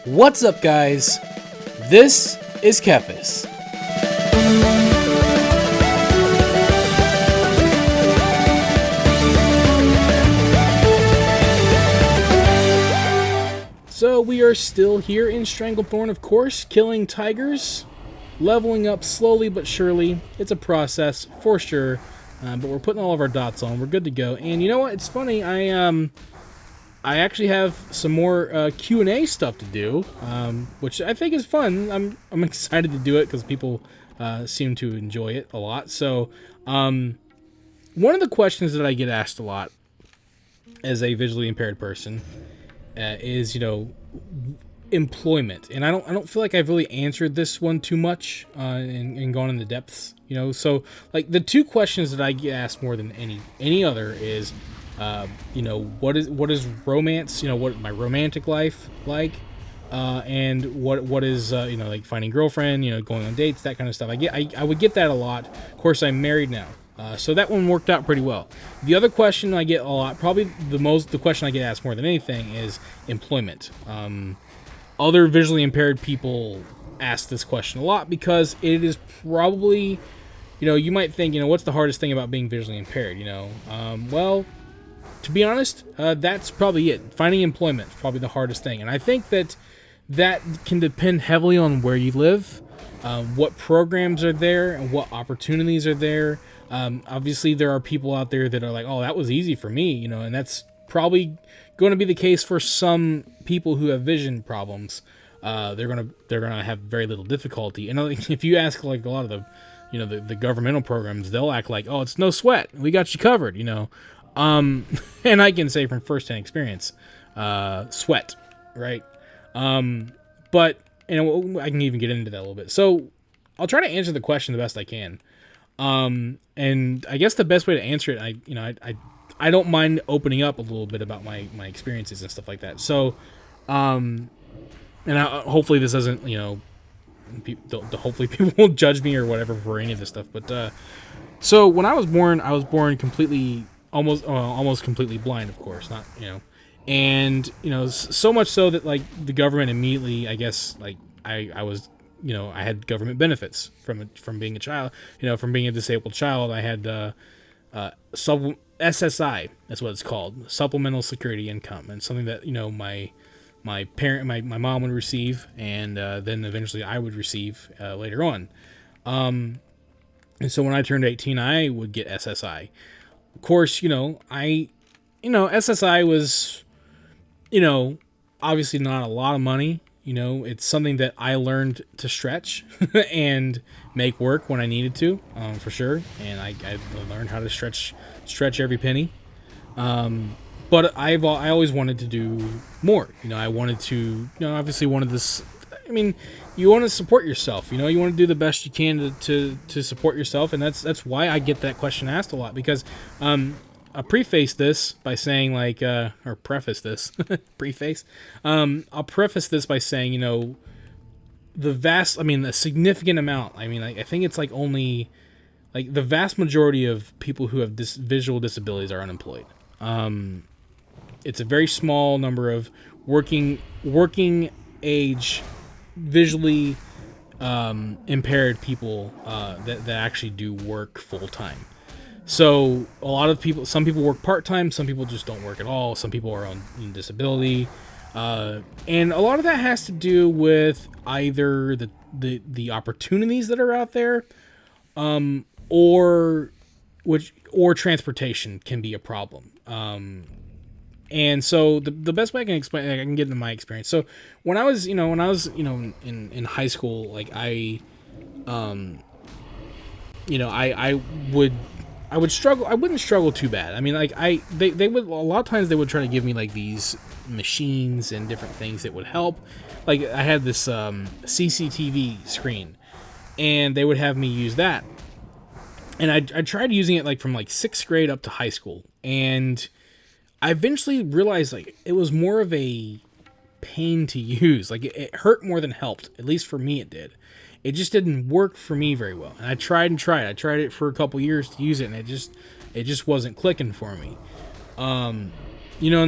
What's up, guys? This is Kephas. So we are still here in Stranglethorn, of course, killing tigers, leveling up slowly but surely. It's a process for sure, but we're putting all of our dots on. We're good to go. And you know what? It's funny. I actually have some more Q&A stuff to do, which I think is fun. I'm excited to do it because people seem to enjoy it a lot. So one of the questions that I get asked a lot as a visually impaired person is, employment. And I don't feel like I've really answered this one too much and gone into depths. So like the two questions that I get asked more than any other is, what is romance? What my romantic life like, and what is like finding girlfriend, going on dates, that kind of stuff. I would get that a lot. Of course, I'm married now, so that one worked out pretty well. The other question I get a lot, probably the question I get asked more than anything, is employment. Other visually impaired people ask this question a lot because it is probably, you might think, what's the hardest thing about being visually impaired? Well, to be honest, that's probably it. Finding employment is probably the hardest thing. And I think that can depend heavily on where you live, what programs are there, and what opportunities are there. Obviously, there are people out there that are like, oh, that was easy for me, and that's probably going to be the case for some people who have vision problems. They're gonna have very little difficulty. And if you ask like a lot of the governmental programs, they'll act like, oh, it's no sweat, we got you covered, and I can say from firsthand experience, sweat, right? But I can even get into that a little bit. So I'll try to answer the question the best I can. And I guess the best way to answer it, I don't mind opening up a little bit about my experiences and stuff like that. So, hopefully this doesn't, hopefully people won't judge me or whatever for any of this stuff. But so when I was born completely. Almost completely blind, of course, not, and, so much so that, like, the government immediately, I guess, like, I was, I had government benefits from being a child, from being a disabled child. I had, SSI, that's what it's called, Supplemental Security Income, and something that, my parent, my mom would receive, and, then eventually I would receive, later on. And so when I turned 18, I would get SSI. Of course, SSI was, obviously not a lot of money. It's something that I learned to stretch and make work when I needed to, for sure. And I learned how to stretch every penny. But I always wanted to do more. I wanted to, obviously wanted this. I mean, you want to support yourself, you want to do the best you can to support yourself. And that's why I get that question asked a lot, because, I'll preface this by saying or preface this, I'll preface this by saying, a significant amount. I think it's like only like the vast majority of people who have visual disabilities are unemployed. It's a very small number of working age visually impaired people that actually do work full time. So some people work part time, some people just don't work at all, some people are on disability, and a lot of that has to do with either the opportunities that are out there, or transportation can be a problem. And so the best way I can explain, I can get into my experience. So when I was, in high school, like I would struggle. I wouldn't struggle too bad. They would, a lot of times they would try to give me like these machines and different things that would help. Like I had this CCTV screen, and they would have me use that. And I tried using it like from like 6th grade up to high school, and I eventually realized like it was more of a pain to use. Like it hurt more than helped. At least for me, it did. It just didn't work for me very well. And I tried. I tried it for a couple years to use it, and it just wasn't clicking for me. And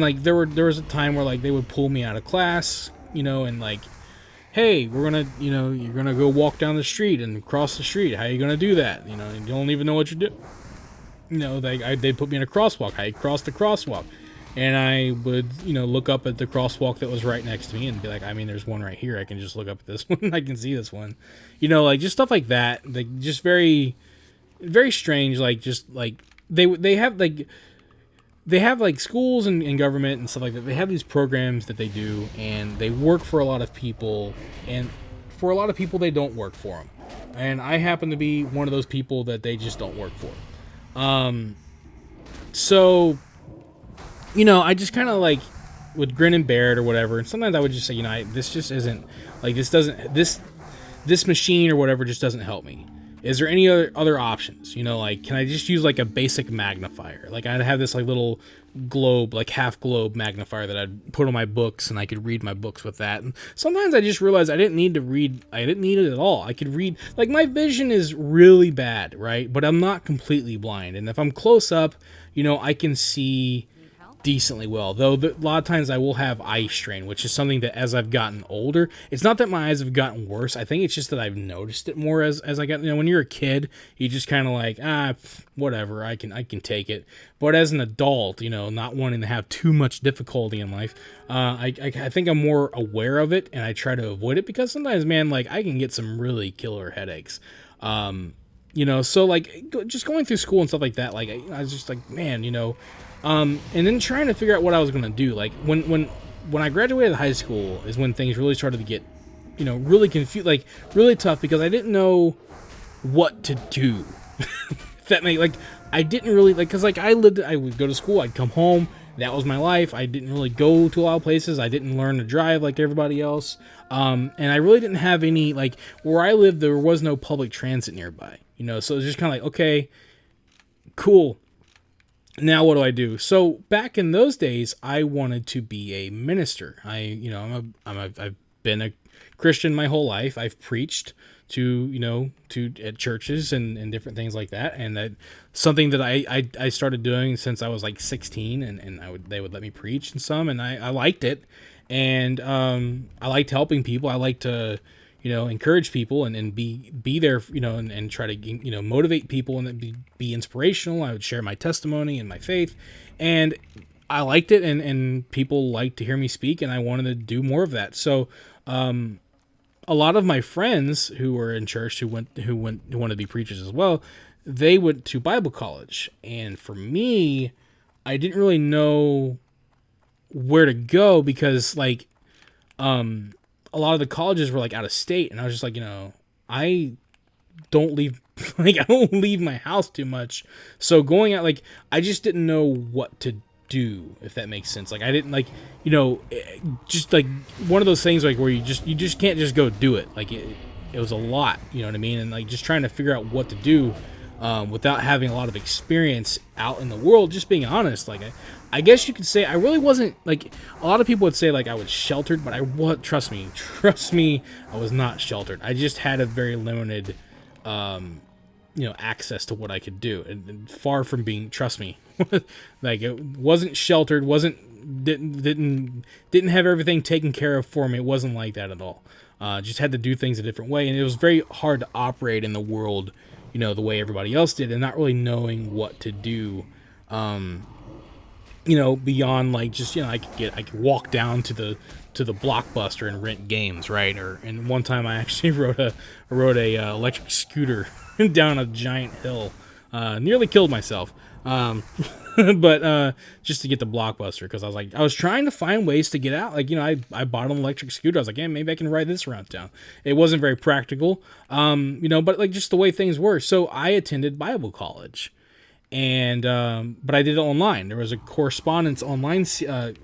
like there was a time where like they would pull me out of class and like, hey, we're gonna, you're gonna go walk down the street and cross the street. How are you gonna do that? You don't even know what you're doing. They'd put me in a crosswalk. How you cross the crosswalk? And I would, look up at the crosswalk that was right next to me and be like, I mean, there's one right here. I can just look up at this one. I can see this one. Like just stuff like that. Like just very, very strange. Like just like they have like schools and government and stuff like that. They have these programs that they do, and they work for a lot of people. And for a lot of people, they don't work for them. And I happen to be one of those people that they just don't work for. So, I just kind of like would grin and bear it or whatever. And sometimes I would just say, this just isn't like, this machine or whatever just doesn't help me. Is there any other options? Like, can I just use like a basic magnifier? Like I'd have this like little globe, like half globe magnifier that I'd put on my books, and I could read my books with that. And sometimes I just realized I didn't need to read. I didn't need it at all. I could read, like my vision is really bad, right? But I'm not completely blind. And if I'm close up, I can see decently well, though a lot of times I will have eye strain, which is something that as I've gotten older, it's not that my eyes have gotten worse. I think it's just that I've noticed it more as I got, when you're a kid, you just kind of like, whatever, I can take it. But as an adult, not wanting to have too much difficulty in life, I think I'm more aware of it, and I try to avoid it, because sometimes, man, like I can get some really killer headaches. So like just going through school and stuff like that, like I was just like, man, and then trying to figure out what I was going to do. Like when I graduated high school is when things really started to get, really confused, like really tough, because I didn't know what to do. That made, like, I didn't really, like, cause like I would go to school, I'd come home, that was my life. I didn't really go to a lot of places. I didn't learn to drive like everybody else. And I really didn't have any, like, where I lived, there was no public transit nearby, so it was just kind of like, okay, cool. Now what do I do? So back in those days, I wanted to be a minister. I've been a Christian my whole life. I've preached at churches and different things like that. And that something that I started doing since I was like 16, and they would let me preach in some, and I liked it. And I liked helping people. I liked to encourage people and be there, and try to, motivate people and be inspirational. I would share my testimony and my faith, and I liked it, and people liked to hear me speak, and I wanted to do more of that. So, a lot of my friends who were in church, who wanted to be preachers as well, they went to Bible college. And for me, I didn't really know where to go, because like, a lot of the colleges were like out of state, and I was just like, I don't leave, like I don't leave my house too much. So going out, like, I just didn't know what to do, if that makes sense. Like I didn't, like, just like one of those things like where you just can't just go do it. Like it was a lot, you know what I mean? And like just trying to figure out what to do without having a lot of experience out in the world, just being honest. Like I guess you could say I really wasn't, like, a lot of people would say like I was sheltered, but I was, trust me, I was not sheltered. I just had a very limited access to what I could do, and far from being, trust me, like it wasn't sheltered, didn't have everything taken care of for me. It wasn't like that at all. Just had to do things a different way, and it was very hard to operate in the world, the way everybody else did, and not really knowing what to do. Beyond like just, I could walk down to the Blockbuster and rent games, right? And one time I actually rode a electric scooter down a giant hill, nearly killed myself. But just to get the Blockbuster, because I was trying to find ways to get out. Like, I bought an electric scooter. I was like, yeah, maybe I can ride this around town. It wasn't very practical, but like just the way things were. So I attended Bible college. And but I did it online. There was a correspondence online. I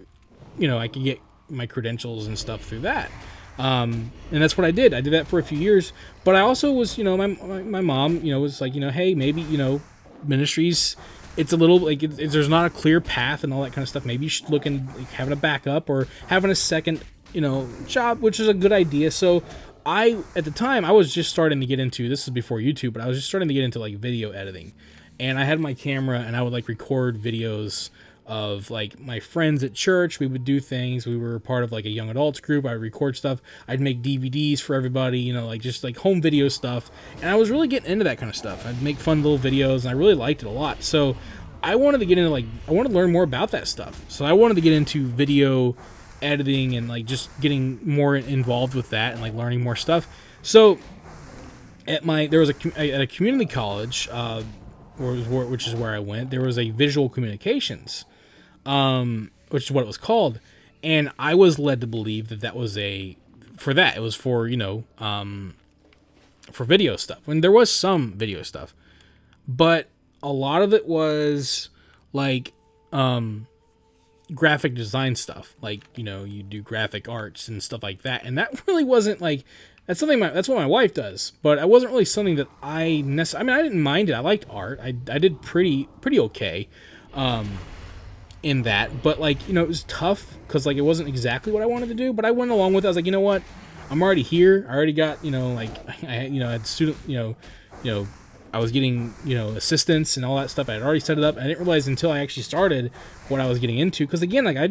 could get my credentials and stuff through that. And that's what I did. I did that for a few years. But I also was, my mom, was like, hey, maybe, ministries, it's a little like there's not a clear path and all that kind of stuff. Maybe you should look in like having a backup or having a second, job, which is a good idea. So at the time, I was just starting to get into, this is before YouTube, but I was just starting to get into like video editing. And I had my camera, and I would like record videos of like my friends at church. We would do things. We were part of like a young adults group. I'd record stuff. I'd make DVDs for everybody, you know, like just like home video stuff. And I was really getting into that kind of stuff. I'd make fun little videos, and I really liked it a lot. So I wanted to get into I wanted to learn more about that stuff. So I wanted to get into video editing and like just getting more involved with that and like learning more stuff. So at a community college, which is where I went, there was a visual communications, which is what it was called, and I was led to believe that it was for, you know, for video stuff. And there was some video stuff, but a lot of it was like graphic design stuff, like, you know, you do graphic arts and stuff like that, and that really wasn't like, that's what my wife does, but it wasn't really something that I mean, I didn't mind it. I liked art. I did pretty okay in that, but like, you know, it was tough because like it wasn't exactly what I wanted to do, but I went along with it. I was like, you know what, I'm already here. I already got, you know, like I had student, you know, I was getting, you know, assistants and all that stuff. I had already set it up. I didn't realize until I actually started what I was getting into, because again, like I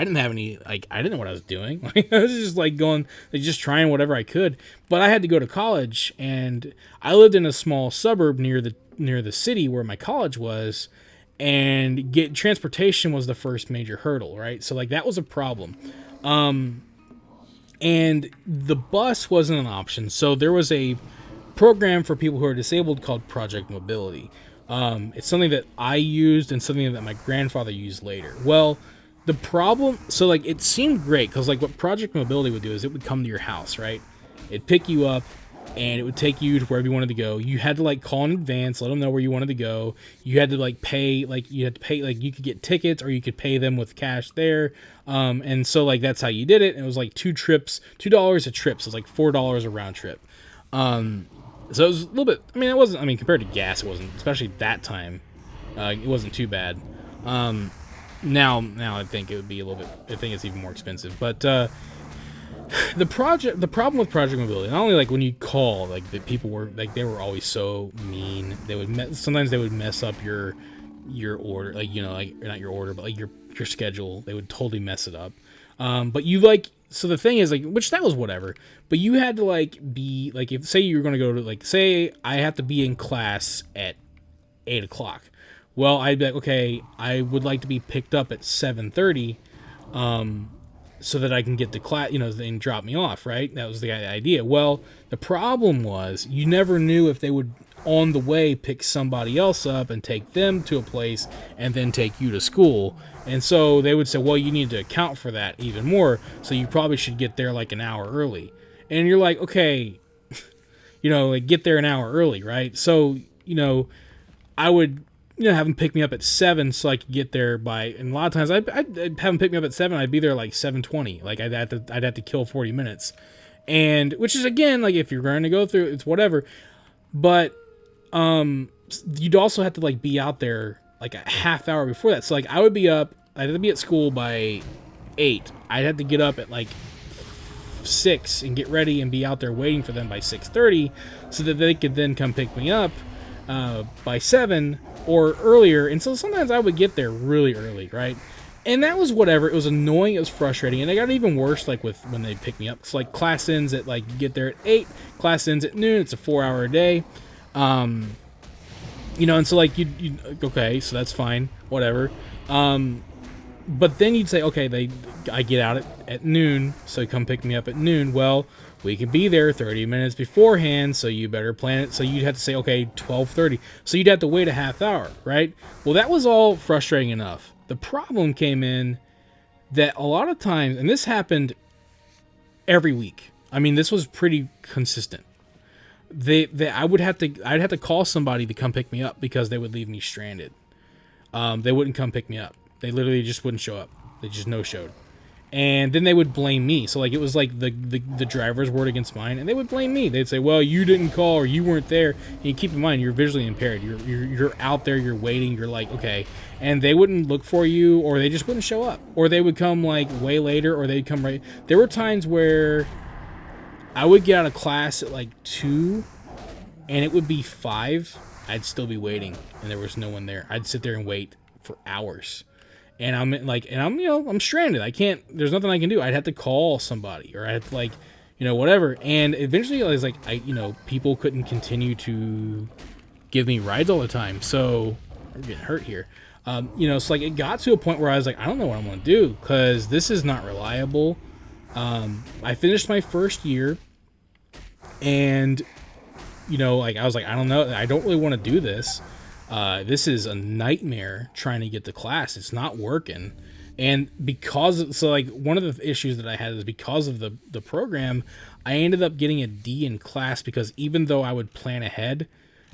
didn't have any, like, I didn't know what I was doing. Like, I was just like going, like, just trying whatever I could. But I had to go to college, and I lived in a small suburb near the city where my college was, and transportation was the first major hurdle, right? So like that was a problem. And the bus wasn't an option. So there was a program for people who are disabled called Project Mobility. It's something that I used and something that my grandfather used later. Well, the problem, so like it seemed great because like what Project Mobility would do is it would come to your house, right? It'd pick you up and it would take you to wherever you wanted to go. You had to like call in advance, let them know where you wanted to go. You had to like pay, like you could get tickets or you could pay them with cash there. And so like that's how you did it. And it was like $2 a trip. So it was like $4 a round trip. So it was a little bit, compared to gas, it wasn't, especially that time, it wasn't too bad. Now I think it would be a little bit, I think it's even more expensive, but, the problem with Project Mobility, not only like when you call, like the people were like, they were always so mean. Sometimes they would mess up your order, like, you know, like not your order, but like your schedule. They would totally mess it up. But you like, so the thing is like, which that was whatever, but you had to like be like, if say you were going to go to like, say I have to be in class at 8:00. Well, I'd be like, okay, I would like to be picked up at 7:30, so that I can get to class, you know, and drop me off, right? That was the idea. Well, the problem was you never knew if they would on the way pick somebody else up and take them to a place and then take you to school. And so they would say, well, you need to account for that even more, so you probably should get there like an hour early. And you're like, okay, you know, like get there an hour early, right? So, you know, I would, you know, have them pick me up at 7 so I could get there by, and a lot of times I'd have them pick me up at 7, I'd be there like 7:20. Like I'd have to kill 40 minutes. And which is, again, like if you're going to go through, it's whatever. But you'd also have to like be out there like a half hour before that. So like I'd have to be at school by 8. I'd have to get up at like 6 and get ready and be out there waiting for them by 6:30 so that they could then come pick me up by 7 or earlier. And so sometimes I would get there really early, right? And that was whatever. It was annoying, it was frustrating, and it got even worse like with when they pick me up. It's like class ends at like, you get there at 8, class ends at noon. It's a 4-hour day. You know, and so like you okay, so that's fine, whatever. But then you'd say, okay, I get out at noon, so you come pick me up at noon. Well, we could be there 30 minutes beforehand, so you better plan it. So you'd have to say, okay, 12:30. So you'd have to wait a half hour, right? Well, that was all frustrating enough. The problem came in that a lot of times, and this happened every week. I mean, this was pretty consistent. I'd have to call somebody to come pick me up because they would leave me stranded. They wouldn't come pick me up. They literally just wouldn't show up. They just no-showed. And then they would blame me. So like it was like the driver's word against mine, and they would blame me. They'd say, well, you didn't call or you weren't there. And you keep in mind, you're visually impaired. You're out there, you're waiting, you're like, okay. And they wouldn't look for you, or they just wouldn't show up. Or they would come like way later, or they'd come right. There were times where I would get out of class at like 2 and it would be 5. I'd still be waiting and there was no one there. I'd sit there and wait for hours. And I'm stranded. I can't, there's nothing I can do. I'd have to call somebody, or I'd have to, like, whatever. And eventually I was like, people couldn't continue to give me rides all the time. So I'm getting hurt here. So like it got to a point where I was like, I don't know what I'm going to do, because this is not reliable. I finished my first year, and, like I was like, I don't know. I don't really want to do this. This is a nightmare trying to get to class. It's not working. And one of the issues that I had is because of the program, I ended up getting a D in class, because even though I would plan ahead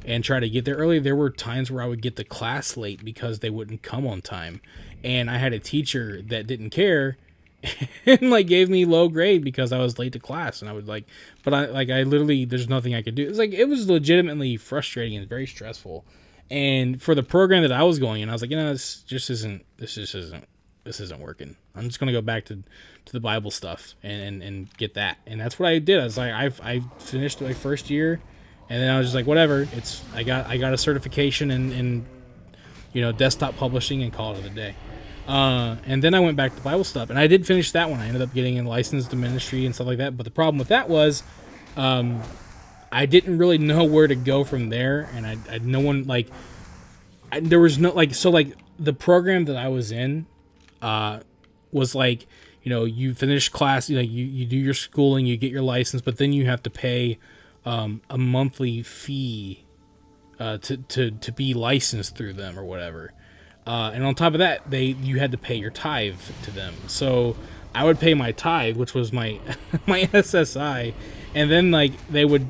and try to get there early, there were times where I would get to class late because they wouldn't come on time. And I had a teacher that didn't care and like gave me low grade because I was late to class. And I would I literally, there's nothing I could do. It's like, it was legitimately frustrating and very stressful. And for the program that I was going in, I was like, this isn't working. I'm just going to go back to the Bible stuff and get that. And that's what I did. I was like, I finished my first year, and then I was just like, whatever. I got a certification in desktop publishing, and call it a day. And then I went back to Bible stuff, and I did finish that one. I ended up getting licensed to ministry and stuff like that. But the problem with that was, I didn't really know where to go from there, and I no one there was no the program that I was in was like, you finish class, you do your schooling, you get your license, but then you have to pay a monthly fee to be licensed through them or whatever. And on top of that, you had to pay your tithe to them. So I would pay my tithe, which was my my SSI, and then they would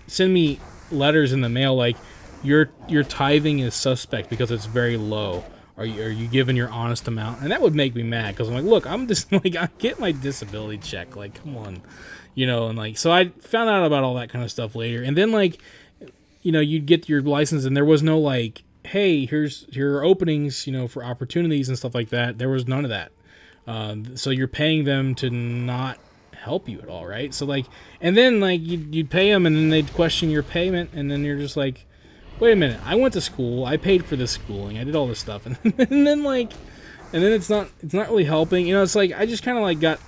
send me letters in the mail like, your tithing is suspect because it's very low. Are you giving your honest amount? And that would make me mad, because I'm like, look, I'm just I get my disability check, come on, and so I found out about all that kind of stuff later. And then you'd get your license, and there was no hey, here's your openings, for opportunities and stuff like that. There was none of that. So you're paying them to not help you at all, right? So and then you'd pay them, and then they'd question your payment, and then you're just like, wait a minute, I went to school, I paid for this schooling, I did all this stuff, and then it's not really helping. It's like I just kind of got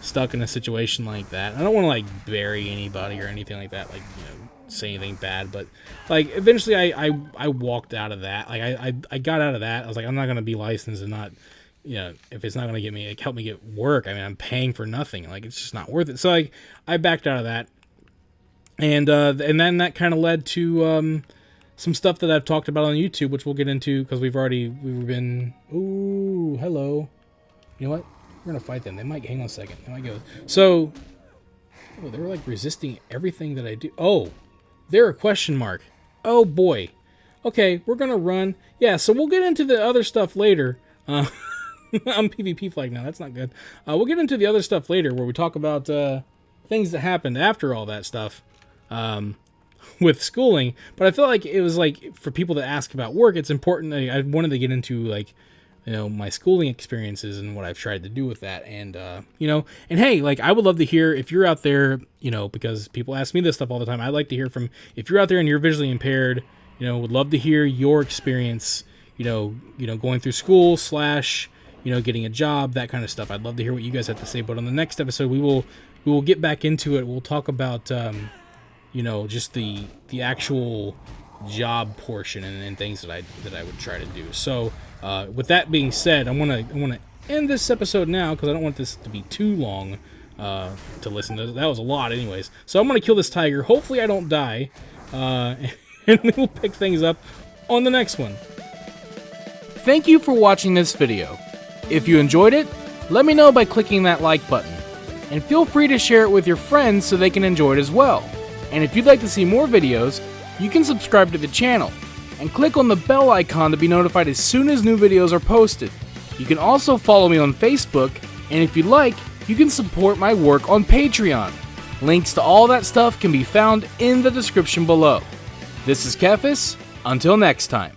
stuck in a situation like that. I don't want to bury anybody or anything like that, say anything bad, but eventually I walked out of that. I got out of that. I was like, I'm not gonna be licensed and not, if it's not gonna get me help me get work. I mean, I'm paying for nothing. It's just not worth it. So I backed out of that. And then that kind of led to some stuff that I've talked about on YouTube, which we'll get into, because we've been. Ooh, hello. You know what? We're gonna fight them. They might hang on a second. They might go. So, they were resisting everything that I do. Oh, they're a question mark. Oh boy. Okay, we're gonna run. Yeah. So we'll get into the other stuff later. I'm PvP flag now. That's not good. We'll get into the other stuff later, where we talk about things that happened after all that stuff. With schooling, but I feel like it was for people that ask about work, it's important. I wanted to get into my schooling experiences and what I've tried to do with that, and and hey, I would love to hear if you're out there, because people ask me this stuff all the time. I'd like to hear from, if you're out there and you're visually impaired, would love to hear your experience, going through school / getting a job, that kind of stuff. I'd love to hear what you guys have to say. But on the next episode, we will get back into it. We'll talk about just the actual job portion and things that I would try to do. So with that being said, I want to end this episode now, because I don't want this to be too long to listen to. That was a lot anyways. So I'm going to kill this tiger. Hopefully I don't die. And we'll pick things up on the next one. Thank you for watching this video. If you enjoyed it, let me know by clicking that like button. And feel free to share it with your friends so they can enjoy it as well. And if you'd like to see more videos, you can subscribe to the channel and click on the bell icon to be notified as soon as new videos are posted. You can also follow me on Facebook, and if you'd like, you can support my work on Patreon. Links to all that stuff can be found in the description below. This is Kephas. Until next time.